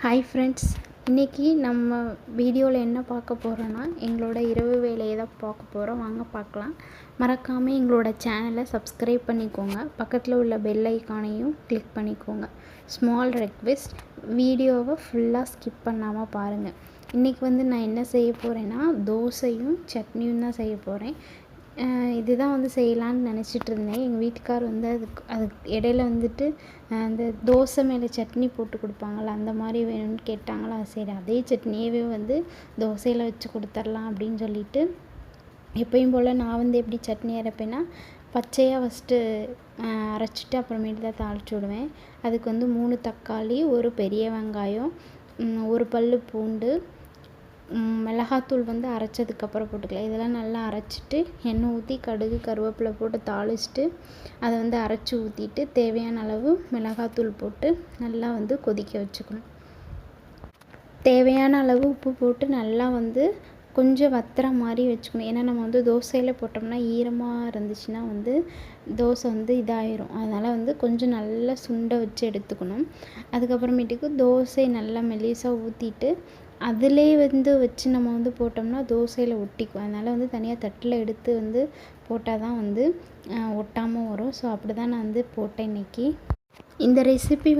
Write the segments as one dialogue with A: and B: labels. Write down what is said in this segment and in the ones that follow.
A: Hi friends, இன்றைக்கி நம்ம வீடியோவில் என்ன பார்க்க போகிறோன்னா எங்களோட இரவு வேலையை தான் பார்க்க போகிறோம். வாங்க பார்க்கலாம். மறக்காமல் எங்களோட சேனலை சப்ஸ்கிரைப் பண்ணிக்கோங்க. பக்கத்தில் உள்ள பெல் ஐக்கானையும் கிளிக் பண்ணிக்கோங்க. ஸ்மால் ரெக்வெஸ்ட், வீடியோவை ஃபுல்லாக ஸ்கிப் பண்ணாமல் பாருங்கள். இன்றைக்கி நான் என்ன செய்ய போகிறேன்னா தோசையும் சட்னியும் தான் செய்ய போகிறேன். இதுதான் செய்யலான்னு நினச்சிட்டு இருந்தேன். எங்கள் வீட்டுக்கார் அதுக்கு இடையில அந்த தோசை மேலே சட்னி போட்டு கொடுப்பாங்களா, அந்த மாதிரி வேணும்னு கேட்டாங்களா. சரி, அதே சட்னியவே தோசையில் வச்சு கொடுத்துர்லாம் அப்படின்னு சொல்லிட்டு, எப்பயும் போல் நான் எப்படி சட்னி அரைப்பேன்னா பச்சையாக ஃபஸ்ட்டு அரைச்சிட்டு அப்புறமேட்டு தான் தாளிச்சு விடுவேன். அதுக்கு 3 தக்காளி, ஒரு பெரிய வெங்காயம், ஒரு பல் பூண்டு, மிளகாத்தூள் அரைச்சதுக்கப்புறம் போட்டுக்கலாம். இதெல்லாம் நல்லா அரைச்சிட்டு எண்ணெய் ஊற்றி கடுகு கருவேப்பிலை போட்டு தாளிச்சிட்டு அதை அரைச்சி ஊற்றிட்டு தேவையான அளவு மிளகாத்தூள் போட்டு நல்லா கொதிக்க வச்சுக்கணும். தேவையான அளவு உப்பு போட்டு நல்லா கொஞ்சம் வத்துற மாதிரி வச்சுக்கணும். ஏன்னா நம்ம தோசையில் போட்டோம்னா ஈரமாக இருந்துச்சுன்னா தோசை இதாயிரும். அதனால் கொஞ்சம் நல்லா சுண்ட வச்சு எடுத்துக்கணும். அதுக்கப்புறமேட்டுக்கு தோசை நல்லா மெல்லிசாக ஊற்றிட்டு அதிலே வச்சு நம்ம போட்டோம்னா தோசையில் ஒட்டிக்கும். அதனால் தனியாக தட்டில் எடுத்து போட்டால் தான் ஒட்டாமல் வரும். ஸோ அப்படி தான் நான் போட்டேன் இன்றைக்கி. இந்த ரெசிபி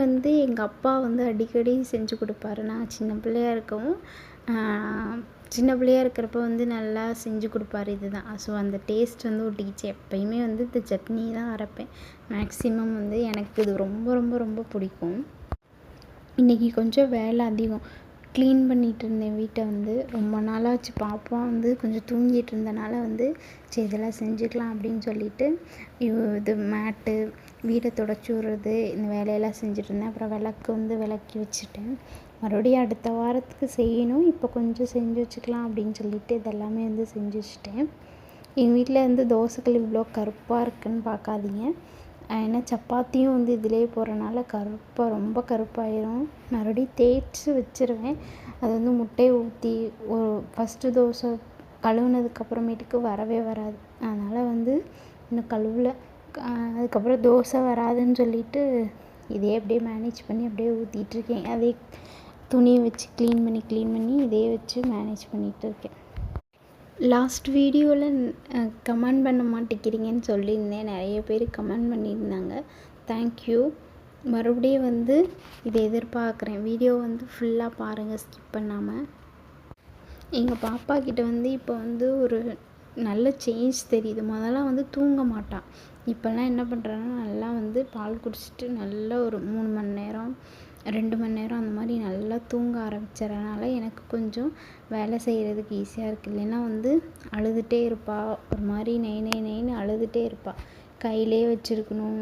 A: எங்கள் அப்பா அடிக்கடி செஞ்சு கொடுப்பாரு. நான் சின்ன பிள்ளையாக இருக்கவும் சின்ன பிள்ளையாக இருக்கிறப்ப நல்லா செஞ்சு கொடுப்பாரு. இதுதான். ஸோ அந்த டேஸ்ட் ஒட்டிக்கிச்சு. எப்போயுமே இந்த சட்னி தான் அரைப்பேன். மேக்ஸிமம் எனக்கு இது ரொம்ப ரொம்ப ரொம்ப பிடிக்கும். இன்றைக்கி கொஞ்சம் வேலை அதிகம். க்ளீன் பண்ணிகிட்டு இருந்தேன் வீட்டை. ரொம்ப நாளாச்சு. பாப்பா கொஞ்சம் தூங்கிட்டு இருந்தனால சரி இதெல்லாம் செஞ்சுக்கலாம் அப்படின்னு சொல்லிட்டு இது மேட்டு, வீடை துடைச்சி விட்றது, இந்த வேலையெல்லாம் செஞ்சுட்டு இருந்தேன். அப்புறம் விளக்கு விளக்கி வச்சுட்டேன். மறுபடியும் அடுத்த வாரத்துக்கு செய்யணும். இப்போ கொஞ்சம் செஞ்சு வச்சுக்கலாம் அப்படின்னு சொல்லிட்டு இதெல்லாமே செஞ்சு வச்சுட்டேன். எங்கள் வீட்டில் தோசைகள் இவ்வளோ கருப்பாக இருக்குதுன்னு பார்க்காதீங்க. ஏன்னா சப்பாத்தியும் இதிலே போடுறனால ரொம்ப கருப்பாயிரும். மறுபடியும் தேய்ச்சி வச்சுருவேன். அது முட்டையை ஊற்றி ஃபஸ்ட்டு தோசை கழுவுனதுக்கப்புறமேட்டுக்கு வரவே வராது. அதனால் இன்னும் கழுவல. அதுக்கப்புறம் தோசை வராதுன்னு சொல்லிட்டு இதே அப்படியே மேனேஜ் பண்ணி அப்படியே ஊற்றிட்டுருக்கேன். அதே துணியை வச்சு க்ளீன் பண்ணி இதே வச்சு மேனேஜ் பண்ணிகிட்ருக்கேன். லாஸ்ட் வீடியோவில் கமெண்ட் பண்ண மாட்டேங்கிறீங்கன்னு சொல்லியிருந்தேன். நிறைய பேர் கமெண்ட் பண்ணியிருந்தாங்க. தேங்க்யூ. மறுபடியும் இதை எதிர்பார்க்குறேன். வீடியோ ஃபுல்லாக பாருங்கள், ஸ்கிப் பண்ணாமல். எங்கள் பாப்பா கிட்ட இப்போ ஒரு நல்ல சேஞ்ச் தெரியுது. முதல்ல தூங்க மாட்டான். இப்போல்லாம் என்ன பண்ணுறான்னா நல்லா பால் குடிச்சிட்டு நல்லா ஒரு 3 மணி நேரம் 2 மணி நேரம் அந்த மாதிரி நல்லா தூங்க ஆரம்பிச்சதுனால எனக்கு கொஞ்சம் வேலை செய்கிறதுக்கு ஈஸியாக இருக்குது. இல்லைன்னா அழுதுகிட்டே இருப்பாள். ஒரு மாதிரி நெய்ன்னு அழுதுகிட்டே இருப்பாள். கையிலே வச்சுருக்கணும்,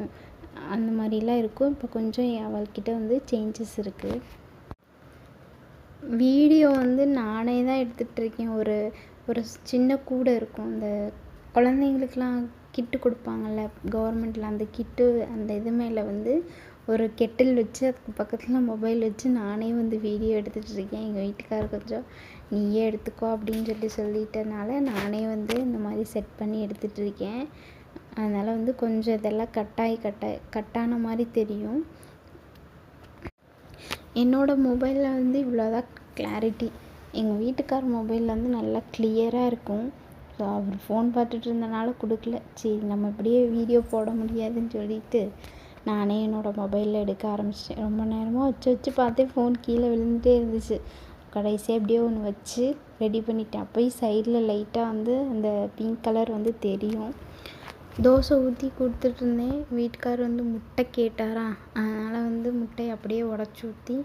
A: அந்த மாதிரிலாம் இருக்கும். இப்போ கொஞ்சம் அவள்கிட்ட சேஞ்சஸ் இருக்குது. வீடியோ நானே தான் எடுத்துகிட்ருக்கேன். ஒரு சின்ன கூடை இருக்கும். இந்த குழந்தைங்களுக்கெலாம் கிட்டு கொடுப்பாங்கள்ல கவர்மெண்ட்டில், அந்த கிட்டு அந்த இது மேலே ஒரு கெட்டில் வச்சு அதுக்கு பக்கத்தில் மொபைல் வச்சு நானே வீடியோ எடுத்துகிட்ருக்கேன். எங்கள் வீட்டுக்காரர் கொஞ்சம் நீயே எடுத்துக்கோ அப்படின்னு சொல்லிட்டனால நானே இந்த மாதிரி செட் பண்ணி எடுத்துகிட்ருக்கேன். அதனால் கொஞ்சம் இதெல்லாம் கட்டான மாதிரி தெரியும். என்னோடய மொபைலில் இவ்வளோதான் கிளாரிட்டி. எங்கள் வீட்டுக்கார் மொபைலில் நல்லா கிளியராக இருக்கும். ஸோ அவர் ஃபோன் பார்த்துட்டு இருந்தனால கொடுக்கல. சரி நம்ம இப்படியே வீடியோ போட முடியாதுன்னு சொல்லிட்டு நானே என்னோடய மொபைலில் எடுக்க ஆரம்பிச்சிட்டேன். ரொம்ப நேரமாக வச்சு பார்த்தேன். ஃபோன் கீழே விழுந்துகிட்டே இருந்துச்சு. கடைசியாக எப்படியோ ஒன்று வச்சு ரெடி பண்ணிட்டேன். அப்போயும் சைடில் லைட்டாக அந்த பிங்க் கலர் தெரியும். தோசை ஊற்றி கொடுத்துட்ருந்தேன். வீட்டுக்கார் முட்டை கேட்டாரா, அதனால் முட்டையை அப்படியே உடச்சி ஊற்றி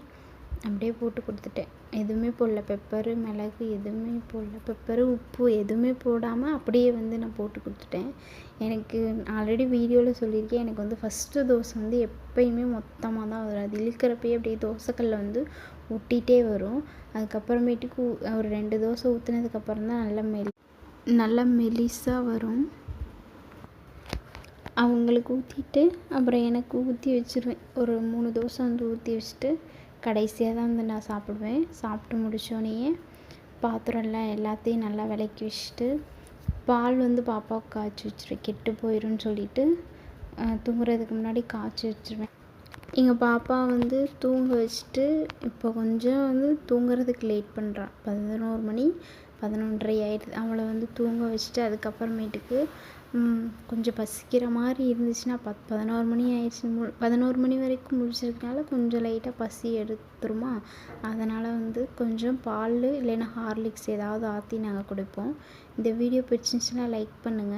A: அப்படியே போட்டு கொடுத்துட்டேன். எதுவுமே போடல. பெப்பரு, மிளகு எதுவுமே போடல. பெப்பரு, உப்பு எதுவுமே போடாமல் அப்படியே நான் போட்டு கொடுத்துட்டேன். எனக்கு ஆல்ரெடி வீடியோவில் சொல்லியிருக்கேன். எனக்கு ஃபஸ்ட்டு தோசை எப்போயுமே மொத்தமாக தான் வரும். அது இழுக்கிறப்பயே அப்படியே தோசைக்கல்ல ஒட்டிகிட்டே வரும். அதுக்கப்புறமேட்டுக்கு ஒரு 2 தோசை ஊற்றுனதுக்கப்புறம் தான் நல்லா மெலிசாக வரும். அவங்களுக்கு ஊற்றிட்டு அப்புறம் எனக்கு ஊற்றி வச்சுருவேன். ஒரு 3 தோசை ஊற்றி வச்சுட்டு கடைசியாக தான் நான் சாப்பிடுவேன். சாப்பிட்டு முடித்தோடனேயே பாத்திரம்லாம் எல்லாத்தையும் நல்லா விளக்கி வச்சுட்டு பால் பாப்பாவுக்கு காய்ச்சி வச்சுருவேன். கெட்டு போயிடும்னு சொல்லிட்டு தூங்குறதுக்கு முன்னாடி காய்ச்சி வச்சுருவேன். எங்கள் பாப்பா வந்து தூங்க வச்சுட்டு இப்போ கொஞ்சம் வந்து தூங்குறதுக்கு லேட் பண்ணுறான். 11 மணி 11:30 ஆயிடுது. அவளை வந்து தூங்க வச்சுட்டு அதுக்கப்புறமேட்டுக்கு கொஞ்சம் பசிக்கிற மாதிரி இருந்துச்சுன்னா 11 மணி ஆயிடுச்சு. 11 மணி வரைக்கும் முழிச்சிருக்கனால கொஞ்சம் லைட்டாக பசி எடுத்துருமா. அதனால் வந்து கொஞ்சம் பால் இல்லைன்னா ஹார்லிக்ஸ் ஏதாவது ஆற்றி நாங்கள் கொடுப்போம். இந்த வீடியோ பிடிச்சிருந்துச்சுன்னா லைக் பண்ணுங்கள்.